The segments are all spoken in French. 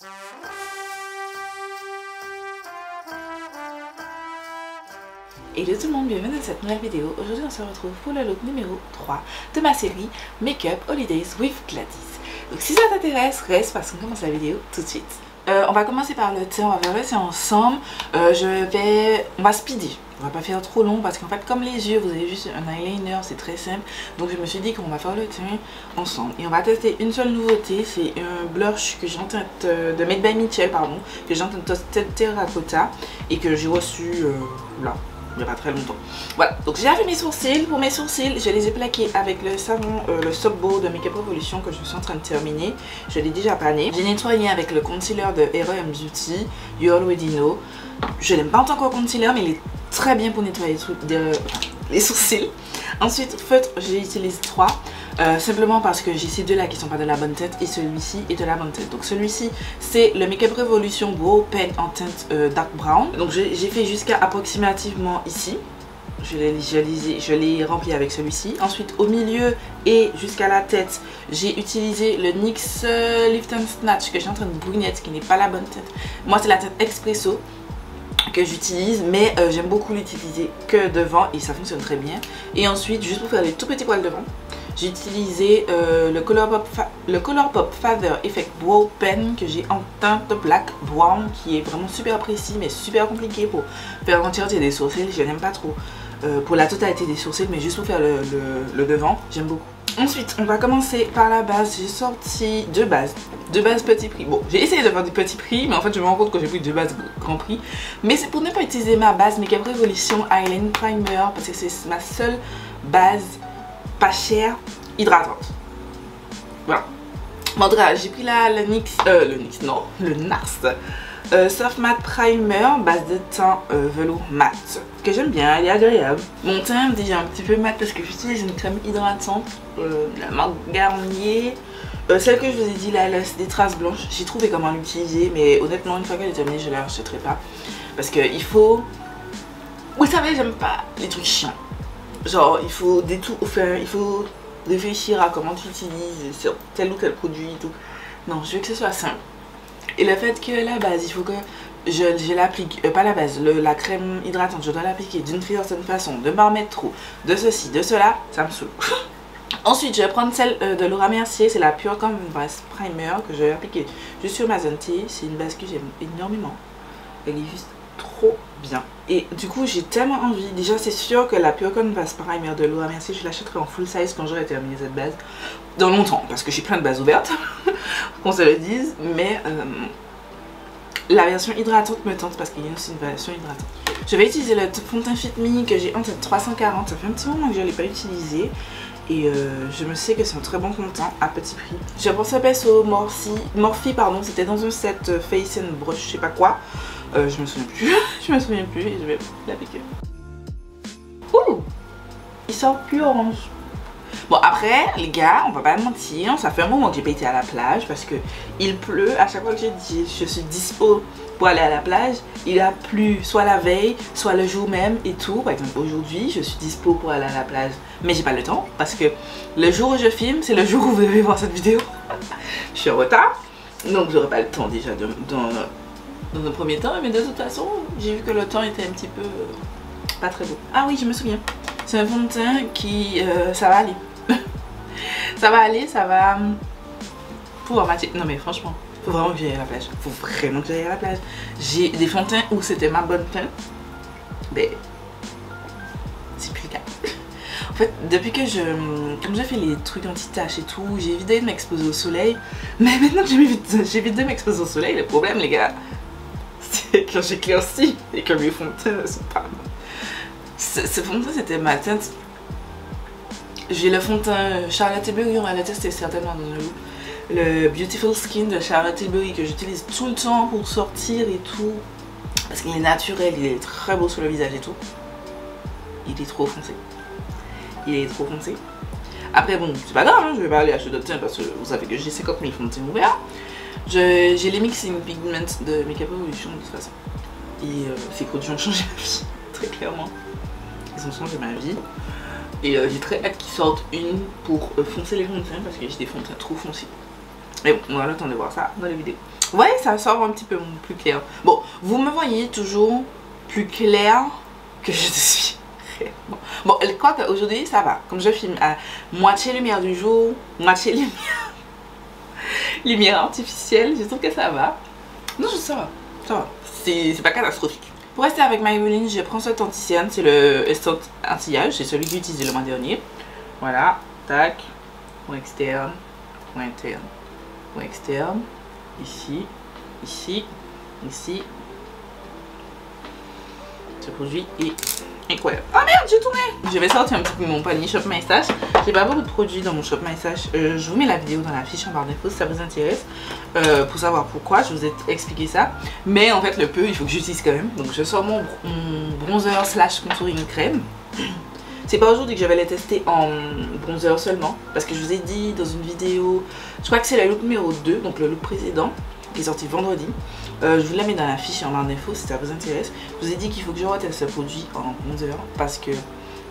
Hello tout le monde, bienvenue dans cette nouvelle vidéo. Aujourd'hui on se retrouve pour le look numéro 3 de ma série Makeup Holidays with Gladys. Donc si ça t'intéresse, reste parce qu'on commence la vidéo tout de suite. On va commencer par le teint, on va faire le teint ensemble. On va speeder. On va pas faire trop long parce qu'en fait comme les yeux, vous avez juste un eyeliner, c'est très simple. Donc je me suis dit qu'on va faire le teint ensemble. Et on va tester une seule nouveauté, c'est un blush que j'ai en teinte de Made by Mitchell, pardon, que j'ai en teinte terracotta et que j'ai reçu là. Il n'y a pas très longtemps. Voilà, donc j'ai fait mes sourcils. Pour mes sourcils, je les ai plaqués avec le savon, le Soap Bowl de Makeup Revolution que je suis en train de terminer. Je l'ai déjà pané. J'ai nettoyé avec le concealer de R.E.M. Beauty, You Already Know. Je n'aime pas en tant que concealer, mais il est très bien pour nettoyer les sourcils. Ensuite, feutre, j'utilise 3. Simplement parce que j'ai ces deux là qui sont pas de la bonne teinte et celui-ci est de la bonne teinte. Donc celui-ci c'est le Makeup Revolution Brow Pen en teinte dark brown. Donc j'ai fait jusqu'à approximativement ici. Je l'ai rempli avec celui-ci. Ensuite au milieu et jusqu'à la tête j'ai utilisé le NYX Lift and Snatch que j'ai en train de brunette qui n'est pas la bonne teinte. Moi c'est la teinte Espresso que j'utilise, mais j'aime beaucoup l'utiliser que devant et ça fonctionne très bien. Et ensuite juste pour faire les tout petits poils devant, j'ai utilisé le Colourpop Feather Effect Brow Pen que j'ai en teinte black brown qui est vraiment super précis mais super compliqué pour faire l'entièreté des sourcils. Je n'aime pas trop pour la totalité des sourcils, mais juste pour faire le devant, j'aime beaucoup. Ensuite, on va commencer par la base. J'ai sorti deux bases petit prix. Bon, j'ai essayé de faire du petit prix, mais en fait, je me rends compte que j'ai pris deux bases grand prix. Mais c'est pour ne pas utiliser ma base Makeup Revolution Eyeliner Primer parce que c'est ma seule base pas chère, hydratante. Voilà. En tout cas, j'ai pris le NARS Soft Matte Primer, base de teint velours mat, que j'aime bien, elle est agréable. Mon teint est déjà un petit peu mat parce que j'utilise une crème hydratante, la marque Garnier. Celle que je vous ai dit là, c'est des traces blanches. J'ai trouvé comment l'utiliser, mais honnêtement, une fois qu'elle est terminée, je ne la rachèterai pas. Parce que il faut... Vous savez, j'aime pas les trucs chiants. Genre, il faut il faut réfléchir à comment tu utilises sur tel ou tel produit et tout. Non, je veux que ce soit simple. Et le fait que la base, il faut que je l'applique, pas la base, la crème hydratante, je dois l'appliquer d'une certaine façon, de m'en mettre trop, de ceci, de cela, ça me saoule. Ensuite, je vais prendre celle de Laura Mercier, c'est la Pure Canvas Primer que je vais appliquer juste sur ma zone T. C'est une base que j'aime énormément. Elle est juste trop bien. Et du coup, j'ai tellement envie. Déjà, c'est sûr que la Pure Canvas Primer de Laura Mercier, je l'achèterai en full size quand j'aurai terminé cette base. Dans longtemps, parce que j'ai plein de bases ouvertes, qu'on se le dise. Mais la version hydratante me tente parce qu'il y a aussi une version hydratante. Je vais utiliser le fond de teint Fit Me que j'ai en teinte 340. Ça fait un petit moment que je ne l'ai pas utilisé. Et je me sais que c'est un très bon fond de teint à petit prix. Je pense au Morphe, pardon, c'était dans un set Face and Brush, je sais pas quoi. Je me souviens plus. Je me souviens plus et je vais l'appliquer. Ouh, il sort plus orange. Bon après les gars, on va pas mentir, ça fait un moment que j'ai pas été à la plage parce que il pleut. À chaque fois que je suis dispo pour aller à la plage, il a plu soit la veille, soit le jour même et tout. Par exemple aujourd'hui, je suis dispo pour aller à la plage, mais j'ai pas le temps parce que le jour où je filme, c'est le jour où vous devez voir cette vidéo. Je suis en retard, donc j'aurai pas le temps déjà dans un premier temps, mais de toute façon, j'ai vu que le temps était un petit peu pas très beau. Ah oui, je me souviens. C'est un fond de teint qui, ça va aller. Ça va aller, ça va pouvoir matcher. Non mais franchement, faut vraiment que j'aille à la plage. Faut vraiment que j'aille à la plage. J'ai des fonds de teint où c'était ma bonne teinte, mais c'est plus le cas. En fait, depuis que comme j'ai fait les trucs anti-taches et tout, j'ai évité de m'exposer au soleil. Mais maintenant que j'évite de m'exposer au soleil, le problème les gars, c'est que j'éclaircis et que mes fonds de teint ne sont pas bons. Ce fond de teint c'était ma teinte. J'ai le fond de teint Charlotte Tilbury, on va le tester certainement dans le look. Le Beautiful Skin de Charlotte Tilbury que j'utilise tout le temps pour sortir et tout. Parce qu'il est naturel, il est très beau sur le visage et tout. Il est trop foncé. Il est trop foncé. Après bon, c'est pas grave, hein, je vais pas aller acheter d'autres teints parce que vous savez que j'ai 50 000 fonds de teint ouverts. J'ai les Mixing Pigments de Makeup Revolution de toute façon. Et ces produits ont changé ma vie, très clairement. Ils ont changé ma vie. Et j'ai très hâte qu'ils sortent une pour foncer les fonds de teint parce que j'ai des fonds de teint trop foncés. Mais bon, on a le temps de voir ça dans la vidéo. Ouais, ça sort un petit peu plus clair. Bon, vous me voyez toujours plus clair que je suis. Bon, quoi qu'aujourd'hui ça va. Comme je filme à moitié lumière du jour, moitié lumière artificielle, je trouve que ça va. Non, ça va. Ça va. C'est pas catastrophique. Pour rester avec Maybelline, je prends cet anti-cerne, c'est le Instant Anti-Âge, c'est celui que j'ai utilisé le mois dernier. Voilà, tac, point externe, point interne, point externe, ici, ici, ici. Ce produit est incroyable. Oh merde, j'ai tourné! Je vais sortir un petit peu mon panier Shop My Stash. J'ai pas beaucoup de produits dans mon Shop My Stash. Je vous mets la vidéo dans la fiche en barre d'infos si ça vous intéresse. Pour savoir pourquoi, je vous ai expliqué ça. Mais en fait, le peu, il faut que j'utilise quand même. Donc je sors mon bronzer slash contouring crème. C'est pas aujourd'hui que je vais les tester en bronzer seulement. Parce que je vous ai dit dans une vidéo, je crois que c'est le look numéro 2, donc le look précédent, qui est sorti vendredi. Je vous la mets dans la fiche en barre d'infos si ça vous intéresse. Je vous ai dit qu'il faut que je reteste ce produit en bronzer parce que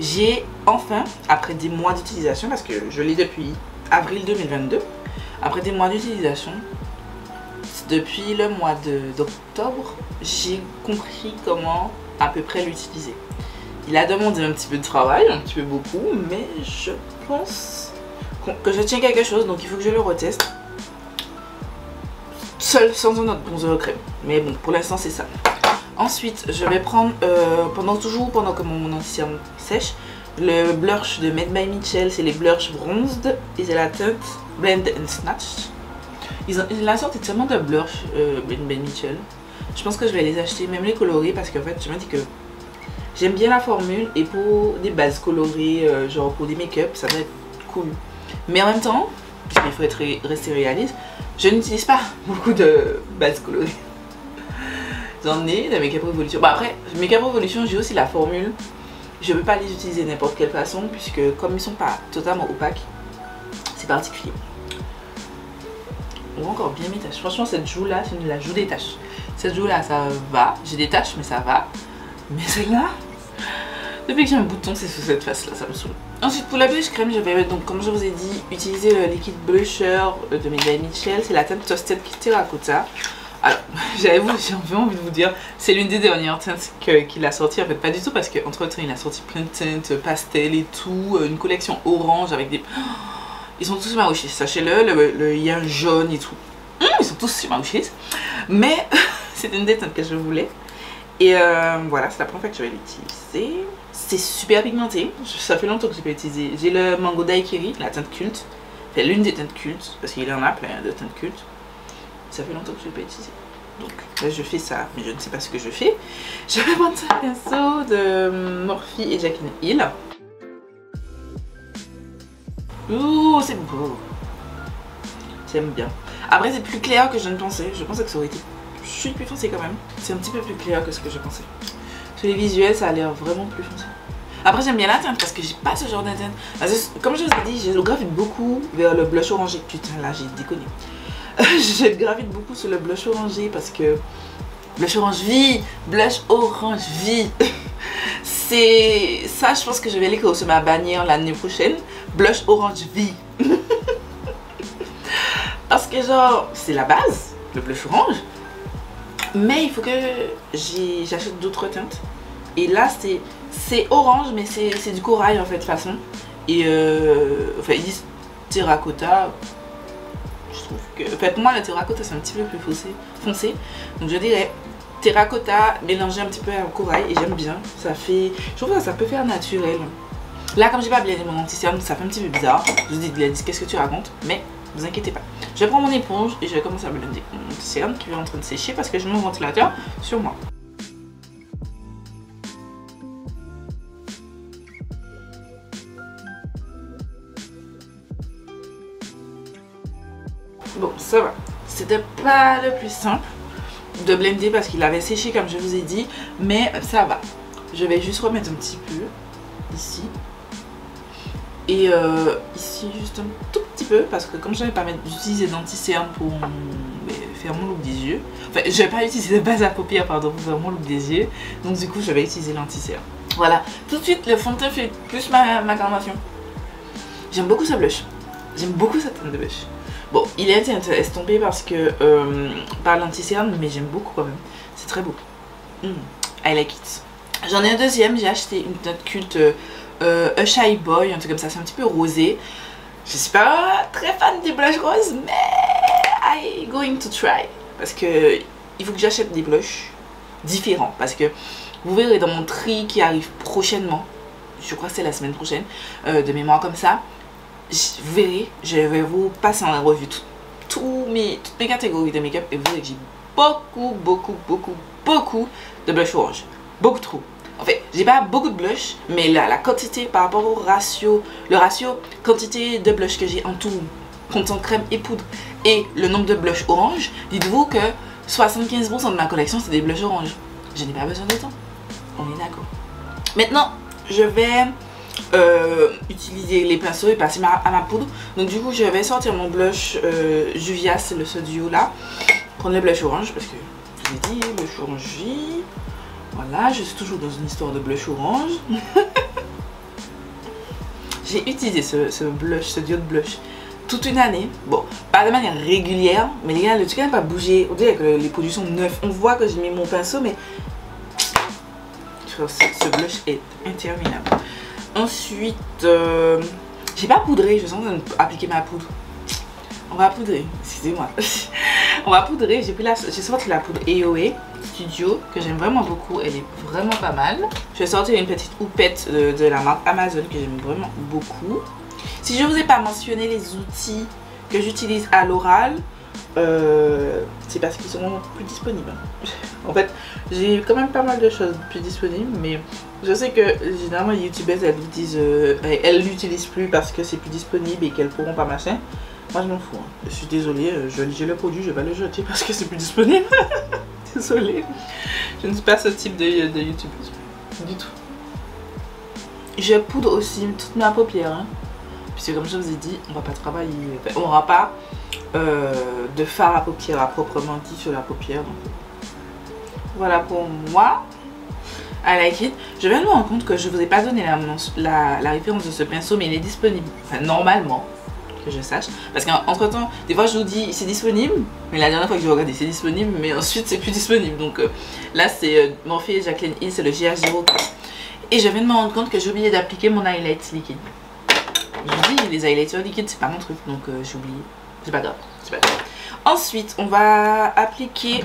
j'ai enfin, après des mois d'utilisation, parce que je l'ai depuis avril 2022, après des mois d'utilisation, depuis le mois d'octobre, j'ai compris comment à peu près l'utiliser. Il a demandé un petit peu de travail, un petit peu beaucoup, mais je pense que je tiens quelque chose, donc il faut que je le reteste. Seul, sans un autre bronzer crème. Mais bon, pour l'instant c'est ça. Ensuite, je vais prendre, pendant que mon anti-cerne sèche, le blush de Made by Mitchell. C'est les blushs bronzed et c'est la teinte Blend and Snatch. Ils la sorti tellement de blush Made by Mitchell. Je pense que je vais les acheter, même les colorés, parce qu'en fait, je me dis que j'aime bien la formule et pour des bases colorées, genre pour des make-up, ça va être cool. Mais en même temps, puisqu'il faut rester réaliste, je n'utilise pas beaucoup de bases colorées. J'en ai de Make Up Revolution. Bah après, Make Up Revolution, j'ai aussi la formule. Je ne peux pas les utiliser de n'importe quelle façon, puisque comme ils ne sont pas totalement opaques, c'est particulier. On voit encore bien mes taches. Franchement, cette joue-là, c'est la joue des taches. Cette joue-là, ça va. J'ai des taches, mais ça va. Mais celle-là, depuis que j'ai un bouton, c'est sous cette face-là, ça me saoule. Ensuite, pour la blush crème, je vais, donc, comme je vous ai dit, utiliser le liquide blusher de Made by Mitchell. C'est la teinte Toasted Terracotta. Alors, j'ai envie de vous dire, c'est l'une des dernières teintes qu'il a sorti. En fait, pas du tout, parce qu'entre temps, il a sorti plein de teintes pastel et tout. Une collection orange avec des... Ils sont tous marouchis, sachez-le. Il y a un jaune et tout. Ils sont tous marouchis. Mais c'est une des teintes que je voulais. Et voilà, c'est la première fois que je vais l'utiliser. C'est super pigmenté. Ça fait longtemps que je n'ai pas utilisé. J'ai le Mango Daiquiri, la teinte culte. C'est l'une des teintes cultes, parce qu'il y en a plein de teintes cultes. Ça fait longtemps que je ne l'ai pas utilisé. Donc là, je fais ça, mais je ne sais pas ce que je fais. Je vais prendre un pinceau de Morphe et Jacqueline Hill. Ouh, c'est beau. J'aime bien. Après, c'est plus clair que je ne pensais. Je pensais que ça aurait été chute plus foncé quand même. C'est un petit peu plus clair que ce que je pensais. Sur les visuels, ça a l'air vraiment plus foncé. Après, j'aime bien la teinte parce que j'ai pas ce genre de teinte. Comme je vous ai dit, je gravite beaucoup vers le blush orangé. Putain, là, j'ai déconné. Je gravite beaucoup sur le blush orangé parce que blush orange vie, blush orange vie. C'est ça, je pense que je vais l'écrire sur ma bannière l'année prochaine. Blush orange vie. Parce que genre, c'est la base, le blush orange. Mais il faut que j'achète d'autres teintes. Et là, c'est orange, mais c'est du corail en fait, de façon. Et enfin, ils disent terracotta. Je trouve que... En fait, moi, le terracotta, c'est un petit peu plus foncé. Donc, je dirais terracotta mélangé un petit peu au corail. Et j'aime bien. Ça fait... Je trouve que ça peut faire naturel. Là, comme j'ai pas blendé mon anti-cerne, ça fait un petit peu bizarre. Je vous dis, Gladys, qu'est-ce que tu racontes? Mais vous inquiétez pas. Je vais prendre mon éponge et je vais commencer à blender mon anti-cerne qui est en train de sécher parce que j'ai mon ventilateur sur moi. Bon, ça va. C'était pas le plus simple de blender parce qu'il avait séché comme je vous ai dit, mais ça va. Je vais juste remettre un petit peu ici. Et ici juste un tout petit peu parce que comme je n'avais pas d'utiliser d'anti-cerne pour faire mon look des yeux, enfin je vais pas utiliser de base à paupières pardon pour faire mon look des yeux, donc du coup je vais utiliser l'anti-cerne. Voilà, tout de suite le fond de teint fait plus ma carnation. J'aime beaucoup ce blush, j'aime beaucoup cette teinte de blush. Bon, il est estompé parce que par l'anti-cerne, mais j'aime beaucoup quand même. C'est très beau. I like it. J'en ai un deuxième, j'ai acheté une teinte culte A Shy Boy, un truc comme ça, c'est un petit peu rosé. Je suis pas très fan des blushs roses, mais I going to try. Parce que il faut que j'achète des blushs différents. Parce que vous verrez dans mon tri qui arrive prochainement, je crois que c'est la semaine prochaine, de mémoire comme ça, vous verrez, je vais vous passer en revue toutes mes catégories de make-up et vous verrez que j'ai beaucoup de blush orange. Beaucoup trop. En fait, j'ai pas beaucoup de blush, mais la quantité par rapport au ratio, le ratio quantité de blush que j'ai en tout, comptant crème et poudre, et le nombre de blush orange, dites-vous que 75% de ma collection c'est des blushs orange. Je n'ai pas besoin de temps. On est d'accord. Maintenant, je vais utiliser les pinceaux et passer à ma poudre. Donc du coup, je vais sortir mon blush Juvia, c'est le duo là. Prendre le blush orange parce que je vous ai dit, blush orange. Voilà, je suis toujours dans une histoire de blush orange. J'ai utilisé ce blush, ce duo de blush toute une année. Bon, pas de manière régulière, mais les gars, le truc n'a pas bougé. On dirait que les produits sont neufs. On voit que j'ai mis mon pinceau, mais ce blush est interminable. Ensuite, j'ai pas poudré, je sens appliquer ma poudre. On va poudrer, excusez-moi. On va poudrer, j'ai sorti la poudre EOE Studio que j'aime vraiment beaucoup, elle est vraiment pas mal. Je vais sortir une petite houppette de la marque Amazon que j'aime vraiment beaucoup. Si je vous ai pas mentionné les outils que j'utilise à l'oral, c'est parce qu'ils sont plus disponibles. En fait, j'ai quand même pas mal de choses plus disponibles, mais je sais que généralement les youtubeuses elles l'utilisent plus parce que c'est plus disponible et qu'elles pourront pas machin. Moi je m'en fous, hein. Je suis désolée, j'ai le produit, je vais pas le jeter parce que c'est plus disponible. Désolée, je ne suis pas ce type de youtubeuse du tout. Je poudre aussi toute ma paupière, hein. Puisque comme je vous ai dit, on va pas travailler, enfin, on n'aura pas de fard à paupières à proprement dit sur la paupière. Donc voilà pour moi. I like it. Je viens de me rendre compte que je vous ai pas donné la référence de ce pinceau, mais il est disponible, enfin normalement, que je sache. Parce qu'entre temps, des fois je vous dis c'est disponible, mais la dernière fois que j'ai regardé c'est disponible, mais ensuite c'est plus disponible. Donc là c'est Morphe Jacqueline Hill, c'est le GH04. Et je viens de me rendre compte que j'ai oublié d'appliquer mon highlight liquide. Je vous dis, les highlighters liquides c'est pas mon truc, donc j'ai oublié. C'est pas grave, c'est pas grave. Ensuite, on va appliquer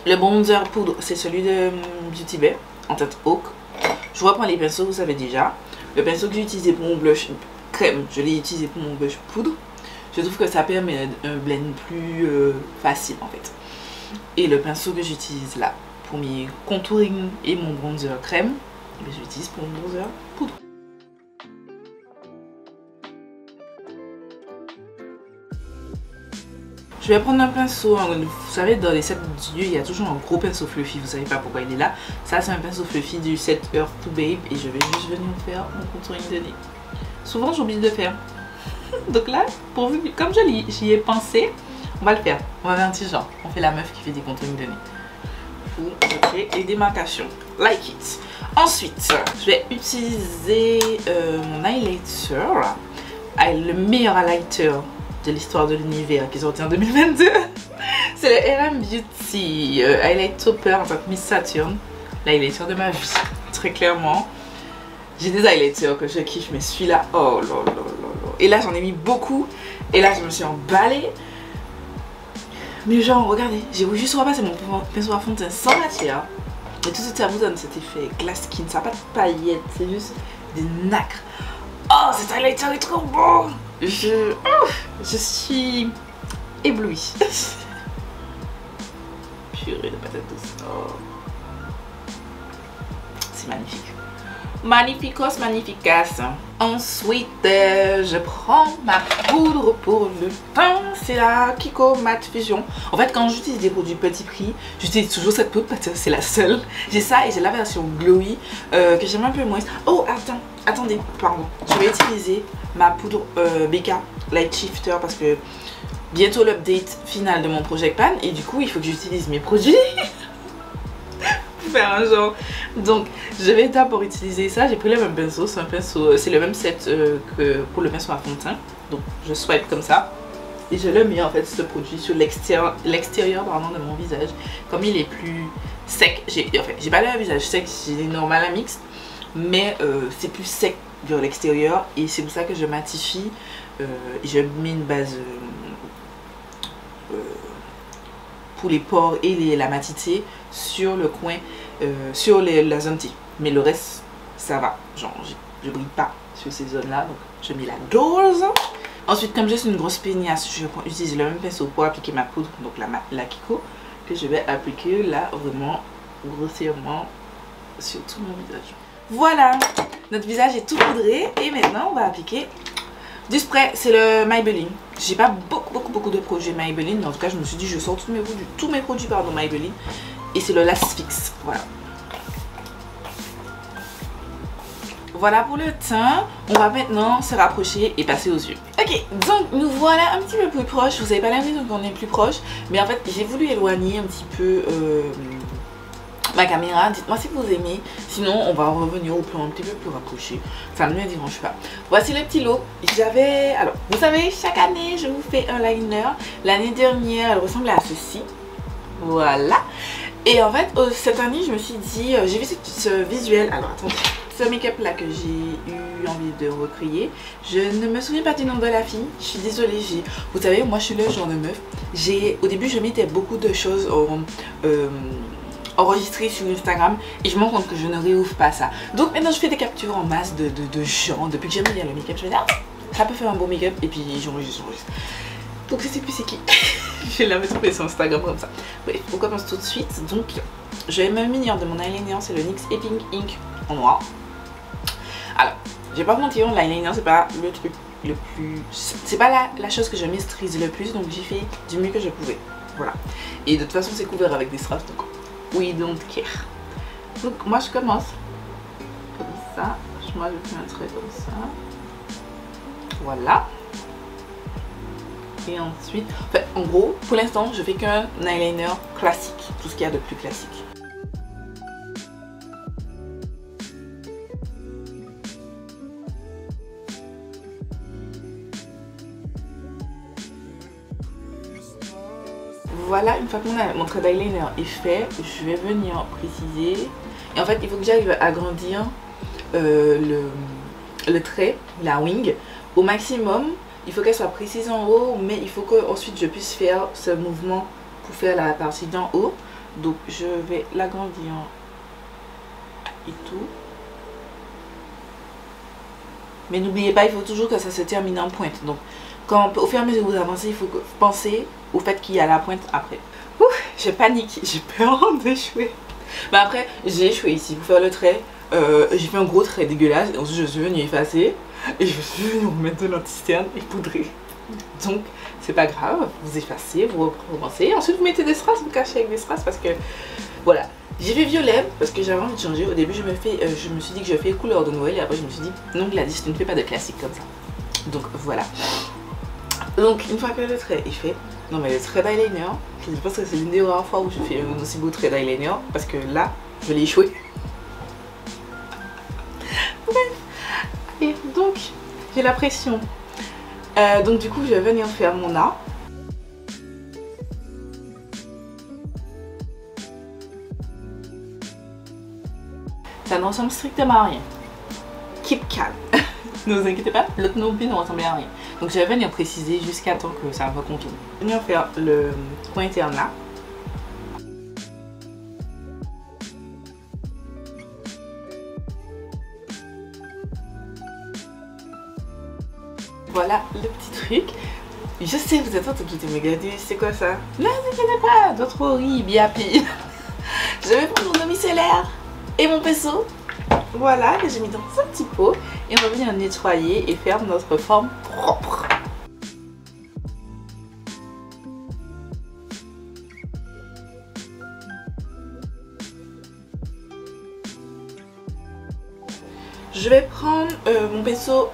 le bronzer poudre, c'est celui de Beauty Bay en teinte Oak. Je reprends les pinceaux, vous savez déjà. Le pinceau que j'ai utilisé pour mon blush crème, je l'ai utilisé pour mon blush poudre. Je trouve que ça permet un blend plus facile en fait. Et le pinceau que j'utilise là pour mes contouring et mon bronzer crème, j'utilise pour mon bronzer poudre. Je vais prendre un pinceau, vous savez dans les sets d'yeux il y a toujours un gros pinceau fluffy, vous savez pas pourquoi il est là. Ça c'est un pinceau fluffy du set Earth to Babe et je vais juste venir faire mon contouring de nez. Souvent j'oublie de le faire. Donc là, comme j'y ai pensé, on va le faire. On va faire un petit genre, on fait la meuf qui fait des contouring de nez. Ok, et démarcation, like it. Ensuite, je vais utiliser mon highlighter, le meilleur highlighter de l'histoire de l'univers qui est sorti en 2022. C'est le RM Beauty Highlight Topper en tant que Miss Saturn. L'highlighter de ma vie, très clairement. J'ai des highlighters que je kiffe, mais celui-là, oh là là là là. Et là j'en ai mis beaucoup. Et là je me suis emballée. Mais genre, regardez, j'ai voulu juste repasser mon pinceau à fond de teint sans matière. Et tout de suite ça vous donne cet effet glass skin. Ça n'a pas de paillettes, c'est juste des nacres. Oh, cet highlighter est trop beau. Je suis éblouie. Purée de patates douces. Oh. C'est magnifique. Magnificos magnificas. Ensuite, je prends ma poudre pour le teint. C'est la Kiko Matte Fusion. En fait, quand j'utilise des produits petit prix, j'utilise toujours cette poudre parce que c'est la seule. J'ai ça et j'ai la version glowy que j'aime un peu moins. Oh, attendez, pardon. Je vais utiliser ma poudre BK Light Shifter parce que bientôt l'update final de mon Project Pan et du coup, il faut que j'utilise mes produits. Faire un genre. Donc je vais d'abord utiliser ça. J'ai pris le même pinceau, c'est un pinceau, c'est le même set que pour le pinceau à fond de teint. Donc je swipe comme ça. Et je le mets en fait ce produit sur l'extérieur de mon visage. Comme il est plus sec, j'ai pas le visage sec, j'ai normal à mixte, mais c'est plus sec vers l'extérieur et c'est pour ça que je matifie. Je mets une base pour les pores et la matité sur le coin, sur la zone T. Mais le reste, ça va. Genre, je brille pas sur ces zones-là, donc je mets la dose. Ensuite, comme je suis une grosse peignasse, je vais utiliser le même pinceau pour appliquer ma poudre, donc la Kiko, que je vais appliquer là vraiment grossièrement sur tout mon visage. Voilà, notre visage est tout poudré et maintenant on va appliquer du spray. C'est le Maybelline. J'ai pas beaucoup de produits Maybelline, mais en tout cas je me suis dit je sors tous mes produits Maybelline et c'est le Last Fix. Voilà. Voilà pour le teint. On va maintenant se rapprocher et passer aux yeux. Ok, donc nous voilà un petit peu plus proches. Vous avez pas l'impression qu'on est plus proche, mais en fait j'ai voulu éloigner un petit peu ma caméra. Dites-moi si vous aimez, sinon on va revenir au plan un petit peu plus rapproché, ça ne me dérange pas. Voici le petit lot. Alors vous savez, chaque année je vous fais un liner. L'année dernière elle ressemblait à ceci. Voilà. Et en fait cette année je me suis dit, j'ai vu ce visuel. Alors attendez, ce make-up là que j'ai eu envie de recréer, je ne me souviens pas du nom de la fille, je suis désolée. Vous savez, moi je suis le genre de meuf, au début je mettais beaucoup de choses enregistrées sur Instagram et je me rends compte que je ne réouvre pas ça. Donc maintenant je fais des captures en masse de gens. Depuis que j'aime bien le make-up, je me dis ça peut faire un bon make-up et puis j'enregistre. Donc je sais plus c'est qui. Je vais la mettre sur Instagram comme ça. Bref, on commence tout de suite. Donc je vais me munir de mon eyeliner, c'est le NYX Epic Ink en noir. Alors, je vais pas vous mentir, l'eyeliner c'est pas le truc le plus... C'est pas la chose que je maîtrise le plus, donc j'ai fait du mieux que je pouvais. Voilà. Et de toute façon c'est couvert avec des strass, donc we don't care. Donc moi je commence comme ça. Moi je fais un trait comme ça. Voilà. Et ensuite, en gros, pour l'instant, je fais qu'un eyeliner classique, tout ce qu'il y a de plus classique. Voilà, une fois que mon trait d'eyeliner est fait, je vais venir préciser. Et en fait, il faut que j'arrive à agrandir le trait, la wing, au maximum. Il faut qu'elle soit précise en haut, mais il faut que ensuite je puisse faire ce mouvement pour faire la partie d'en haut. Donc je vais l'agrandir et tout. Mais n'oubliez pas, il faut toujours que ça se termine en pointe. Donc au fur et à mesure que vous avancez, il faut penser au fait qu'il y a la pointe après. Ouf, je panique, j'ai peur d'échouer. Mais après, j'ai échoué ici pour faire le trait. J'ai fait un gros trait dégueulasse et ensuite je suis venue effacer. Et je suis venue remettre de l'anti-cerne et poudrer. Donc c'est pas grave, vous effacez, vous recommencez. Ensuite vous mettez des strass, vous cachez avec des strass parce que voilà. J'ai fait violet parce que j'avais envie de changer. Au début je me suis dit que je fais couleur de Noël et après je me suis dit non Gladys, tu ne fais pas de classique comme ça. Donc voilà. Donc une fois que le trait est fait, non mais le trait d'eyeliner, je pense que c'est l'une des rares fois où je fais un aussi beau trait d'eyeliner parce que là je l'ai échoué. Et donc j'ai la pression, donc du coup je vais venir faire mon A. Ça ne ressemble strictement à rien. Keep calm. Ne vous inquiétez pas, l'autre non plus ne ressemblait à rien. Donc je vais venir préciser jusqu'à temps que ça recontourne. Je vais venir faire le coin interne là. Voilà le petit truc. Je sais, vous êtes en train de me regarder, c'est quoi ça? Ne vous inquiétez pas, d'autres horribles, bien pire. Je vais prendre mon micellaire et mon pinceau. Voilà, que j'ai mis dans un petit pot. Et on va venir nettoyer et faire notre forme propre. Je vais prendre mon pinceau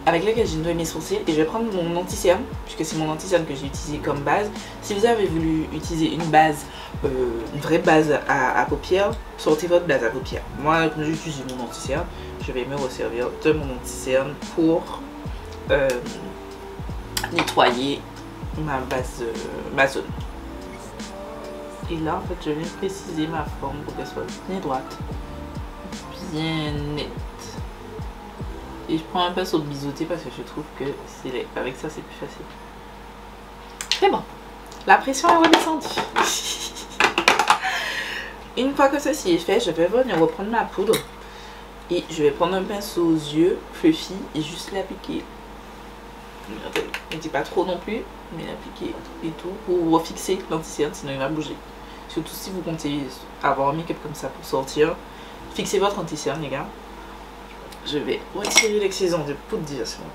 avec lequel j'ai noué mes sourcils et je vais prendre mon anti-cerne, puisque c'est mon anti-cerne que j'ai utilisé comme base. Si vous avez voulu utiliser une base, une vraie base à paupières, sortez votre base à paupières. Moi, comme j'ai utilisé mon anti-cerne, je vais me resservir de mon anti-cerne pour nettoyer ma base, ma zone. Et là, en fait, je viens préciser ma forme pour qu'elle soit bien droite, bien nette. Et je prends un pinceau de biseauté parce que je trouve que avec ça, c'est plus facile. C'est bon. La pression est redescendue. Une fois que ceci est fait, je vais venir reprendre ma poudre. Et je vais prendre un pinceau aux yeux, fluffy, et juste l'appliquer. Ne dis pas trop non plus, mais l'appliquer et tout pour refixer l'anti-cerne, sinon il va bouger. Surtout si vous comptez avoir un make-up comme ça pour sortir. Fixez votre anti-cerne, les gars. Je vais retirer l'excédent de poudre divertissement.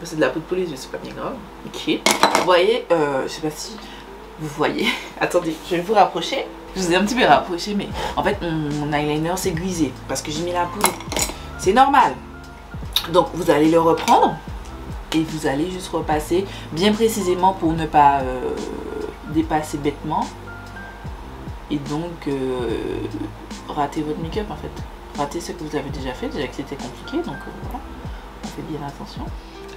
C'est de la poudre pour les yeux, c'est pas bien grave. Ok. Vous voyez, je sais pas si vous voyez. Attendez, je vais vous rapprocher. Je vous ai un petit peu rapproché, mais en fait, mon eyeliner s'est grisé parce que j'ai mis la poudre. C'est normal. Donc, vous allez le reprendre et vous allez juste repasser bien précisément pour ne pas dépasser bêtement. Et donc, rater votre make-up en fait. Rater ce que vous avez déjà fait, déjà que c'était compliqué. Donc, voilà, on fait bien attention.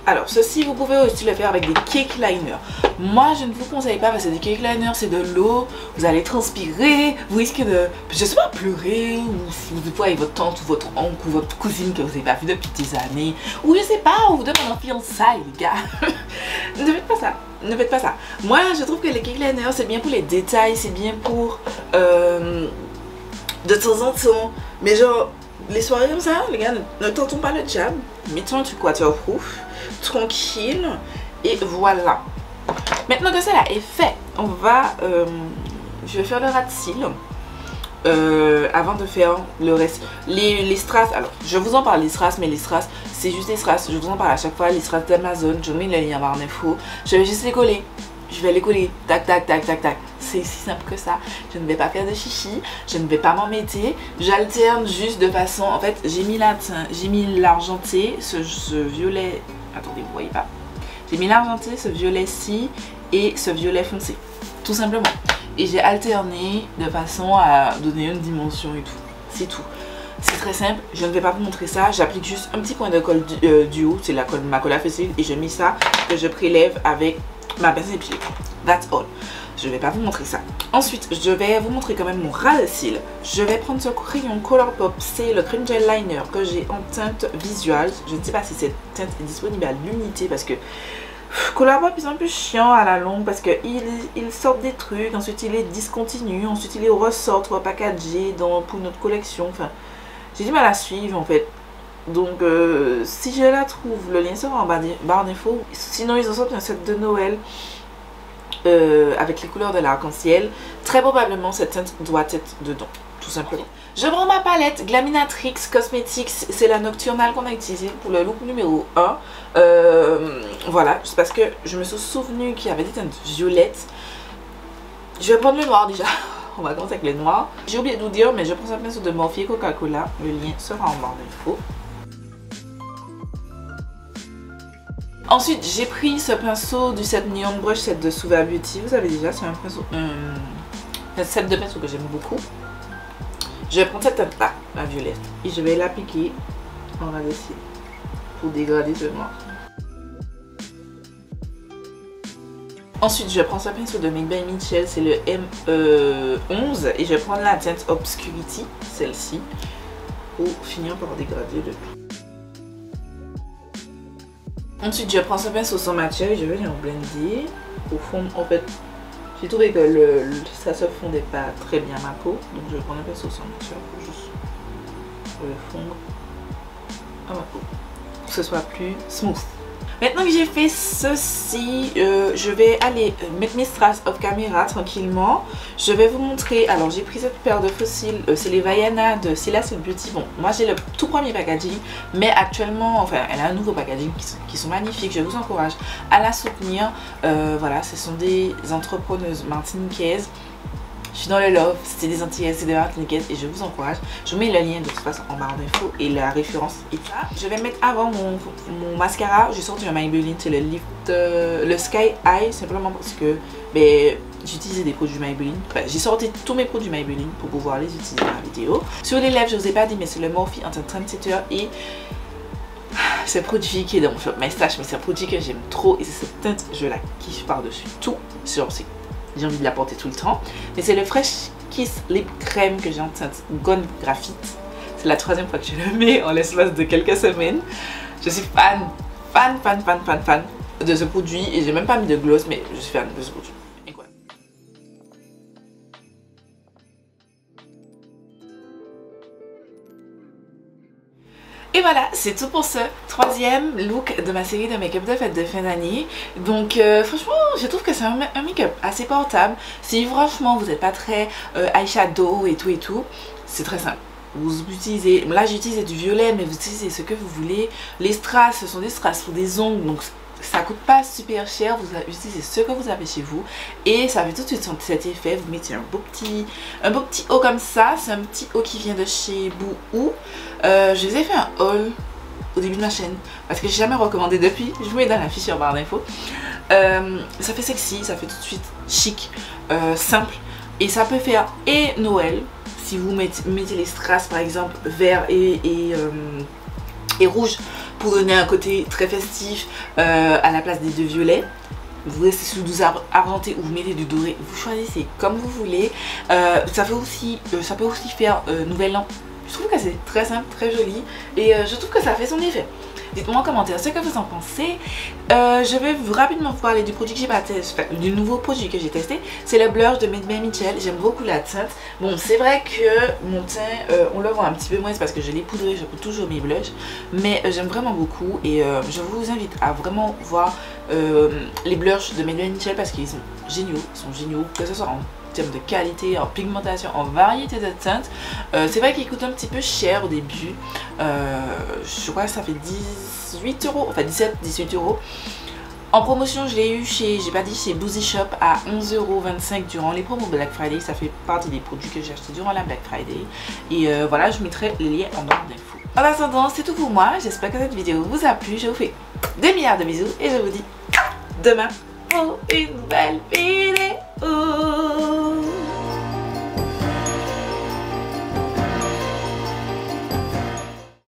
Alors, ceci, vous pouvez aussi le faire avec des cake liners. Moi, je ne vous conseille pas parce que des cake liners, c'est de l'eau. Vous allez transpirer, vous risquez de, je sais pas, pleurer. Ou des fois avec votre tante ou votre oncle ou votre cousine que vous n'avez pas vu depuis des années. Ou je sais pas, ou vous demandez en fiançailles, les gars. Ne faites pas ça. Ne faites pas ça. Moi, je trouve que les cake liners, c'est bien pour les détails. C'est bien pour de temps en temps. Mais genre, les soirées comme ça, les gars, ne tentons pas le jab. Mettons un truc waterproof, tranquille, et voilà. Maintenant que cela est fait, on va, je vais faire le ras de cils avant de faire le reste. Les strass, alors je vous en parle les strass, mais les strass, c'est juste des strass, je vous en parle à chaque fois, les strass d'Amazon, je mets le lien en barre d'infos, je vais juste les coller. Je vais les coller, tac tac tac tac tac. C'est si simple que ça. Je ne vais pas faire de chichi, je ne vais pas m'embêter. J'alterne juste de façon. En fait, j'ai mis l'argenté, ce violet. Attendez, vous voyez pas. J'ai mis l'argenté, ce violet-ci et ce violet foncé. Tout simplement. Et j'ai alterné de façon à donner une dimension et tout. C'est tout. C'est très simple, je ne vais pas vous montrer ça. J'applique juste un petit point de colle du haut, c'est ma colle à fessier. Et je mets ça que je prélève avec ma pince épilée. That's all. Je vais pas vous montrer ça. Ensuite, je vais vous montrer quand même mon ras de cils. Je vais prendre ce crayon Colourpop. C'est le cream gel liner que j'ai en teinte visual. Je ne sais pas si cette teinte est disponible à l'unité parce que Colourpop ils sont un peu chiants à la longue parce qu'ils sortent des trucs, ensuite ils les discontinuent, ensuite ils les ressortent repackagés pour notre collection. Enfin, j'ai du mal à suivre en fait. Donc si je la trouve, le lien sera en barre d'infos. Sinon ils en sortent un set de Noël avec les couleurs de l'arc-en-ciel. Très probablement cette teinte doit être dedans, tout simplement. Je prends ma palette Glaminatrix Cosmetics, c'est la nocturnale qu'on a utilisée pour le look numéro 1. Voilà, c'est parce que je me suis souvenu qu'il y avait des teintes violettes. Je vais prendre le noir déjà. On va commencer avec le noir. J'ai oublié de vous dire, mais je prends un pinceau de Morphe Coca-Cola. Le lien sera en barre d'infos. Ensuite, j'ai pris ce pinceau du set Neon Brush, set de Suva Beauty. Vous savez déjà, c'est un pinceau, un set de pinceaux que j'aime beaucoup. Je vais prendre cette teinte-là, la violette, et je vais l'appliquer en ras de cils pour dégrader ce noir. Ensuite, je prends ce pinceau de Make by Mitchell, c'est le M11, et je vais prendre la teinte Obscurity, celle-ci, pour finir par dégrader le tout. Ensuite, je prends ce pinceau sans matière et je vais en blender. Au fond, en fait, j'ai trouvé que ça se fondait pas très bien à ma peau. Donc, je vais prendre un pinceau sans matière pour juste le fondre à ma peau. Pour que ce soit plus smooth. Maintenant que j'ai fait ceci, je vais aller mettre mes strass off caméra tranquillement. Je vais vous montrer, alors j'ai pris cette paire de fossiles, c'est les Vaiana de Silas Beauty. Bon, moi j'ai le tout premier packaging, mais actuellement, enfin elle a un nouveau packaging qui sont magnifiques. Je vous encourage à la soutenir. Voilà, ce sont des entrepreneuses martiniquaises. Je suis dans le love, c'est des antillaises, c'est des martiniquaises et je vous encourage. Je vous mets le lien de toute façon en barre d'infos et la référence est là. Je vais mettre avant mon mascara. J'ai sorti un Maybelline, c'est le Sky Eye, simplement parce que j'utilisais des produits Maybelline. Enfin, j'ai sorti tous mes produits Maybelline pour pouvoir les utiliser dans la vidéo. Sur les lèvres, je vous ai pas dit, mais c'est le Morphe en teinte 37 heures et ce produit qui est dans mon shop My Stash, mais c'est un produit que j'aime trop et c'est cette teinte, je la kiffe par-dessus tout. J'ai envie de la porter tout le temps. Mais c'est le Fresh Kiss Lip Crème que j'ai en teinte Gone Graphite. C'est la 3e fois que je le mets en l'espace de quelques semaines. Je suis fan de ce produit et j'ai même pas mis de gloss, mais je suis fan de ce produit. Et voilà, c'est tout pour ce 3e look de ma série de make-up de fête de fin d'année. Donc franchement, je trouve que c'est un make-up assez portable. Si franchement vous n'êtes pas très eyeshadow et tout, c'est très simple. Vous utilisez, là j'ai utilisé du violet, mais vous utilisez ce que vous voulez. Les strass, ce sont des strass pour des ongles, donc ça coûte pas super cher. Vous utilisez ce que vous avez chez vous et ça fait tout de suite cet effet. Vous mettez un beau petit haut comme ça. C'est un petit haut qui vient de chez Boohoo. Je vous ai fait un haul au début de ma chaîne parce que j'ai jamais recommandé depuis. Je vous mets dans la fiche en barre d'infos. Ça fait sexy, ça fait tout de suite chic, simple et ça peut faire et Noël si vous mettez les strass par exemple vert et rouge pour donner un côté très festif à la place des deux violets. Vous restez sous du argenté ou vous mettez du doré, vous choisissez comme vous voulez. Ça peut aussi faire Nouvel An. Je trouve que c'est très simple, très joli et je trouve que ça fait son effet. Dites-moi en commentaire ce que vous en pensez. Je vais rapidement vous parler du produit que j'ai pas testé, du nouveau produit que j'ai testé. C'est le blush de Made by Michel. J'aime beaucoup la teinte. Bon, c'est vrai que mon teint, on le voit un petit peu moins parce que je l'ai poudré, je poudre toujours mes blushs. Mais j'aime vraiment beaucoup et je vous invite à vraiment voir les blushs de Made by Michel parce qu'ils sont géniaux, que ce soit en termes de qualité, en pigmentation, en variété de teintes. C'est vrai qu'il coûte un petit peu cher au début. Je crois que ça fait 18 €, enfin 17-18 €. En promotion, je l'ai eu chez Boozy Shop à 11,25 € durant les promos Black Friday. Ça fait partie des produits que j'ai acheté durant la Black Friday. Et voilà, je mettrai les liens en barre d'infos. En attendant, c'est tout pour moi. J'espère que cette vidéo vous a plu. Je vous fais des milliards de bisous et je vous dis demain pour une nouvelle vidéo.